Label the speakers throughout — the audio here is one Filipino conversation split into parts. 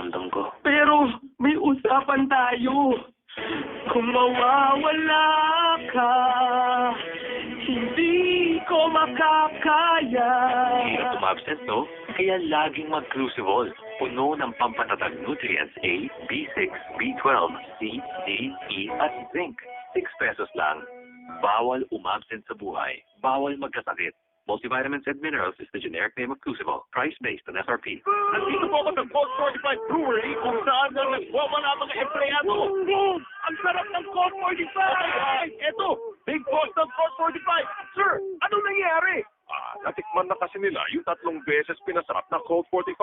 Speaker 1: pakiramdam ko.
Speaker 2: Pero may usapan tayo. Kung mawawala ka, hindi ko makakaya.
Speaker 1: Hirap umabsent, no? Kaya laging mag-Crucible. Puno ng pampatatag nutrients A, B6, B12, C, D, E, at zinc. 6 pesos lang. Bawal umabsent sa buhay. Bawal magkasakit. Multivitamins and minerals is the generic name of Crucible. Price based on FRP.
Speaker 3: Nandito po ako ng Colt 45 Brewery kung saan na nagwawala mga empleyado. Ang sarap ng Colt 45! Eto, big boss ng Colt 45. Sir, ano nangyari? Natikman na kasi nila yung 3 beses pinasarap na Colt 45.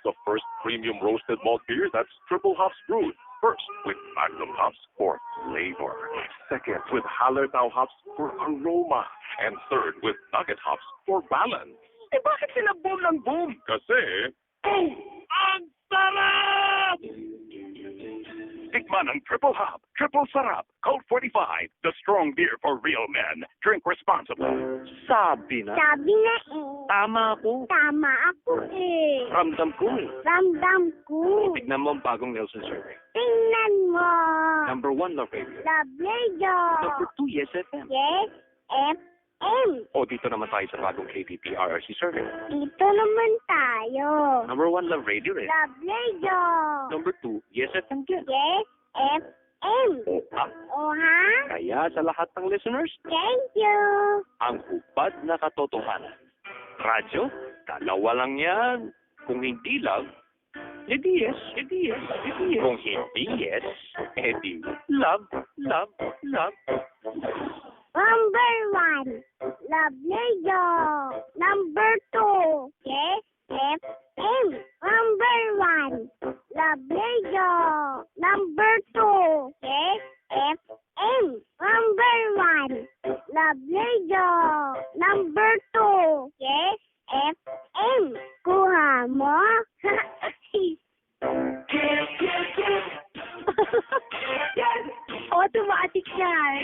Speaker 3: The first premium roasted malt beer that's triple hops brewed. First, with Magnum hops for flavor. Second, with Hallertau hops for aroma. And third, with Nugget hops for balance. Eh bakit sila boom ng boom? Kasi, boom! Ang sarap! Tikman ang triple hop, triple sarap, Colt 45, the strong beer for real men. Drink responsibly.
Speaker 1: Sabi na.
Speaker 4: Sabi na eh.
Speaker 1: Tama ako.
Speaker 4: Tama ako eh.
Speaker 1: Ramdam ko eh.
Speaker 4: Ramdam ko.
Speaker 1: Tignan mo ang bagong Nielsen survey.
Speaker 4: Tingnan mo.
Speaker 1: Number 1, Love Radio.
Speaker 4: Love Radio.
Speaker 1: Number 2, Yes FM.
Speaker 4: Yes, FM.
Speaker 1: O dito naman tayo sa bagong KTP RRC survey.
Speaker 4: Dito naman tayo.
Speaker 1: Number 1, Love Radio eh.
Speaker 4: Love Radio.
Speaker 1: Number 2, Yes FM din.
Speaker 4: Yes, FM.
Speaker 1: O ha?
Speaker 4: O ha?
Speaker 1: Kaya sa lahat ng listeners,
Speaker 4: Thank you.
Speaker 1: ang hubad na katotohanan. Radyo, dalawa lang yan. Kung hindi love, edi yes, edi yes, edi yes. Kung hindi yes, edi love, love, love.
Speaker 4: Number 1, Love Radio. Number 2, Yes, FM. Number 1, Love Radio. Number 2, Yes, FM. Number 1, Love Radio. Number 2, Yes, FM. Kuha mo? Automatic yan.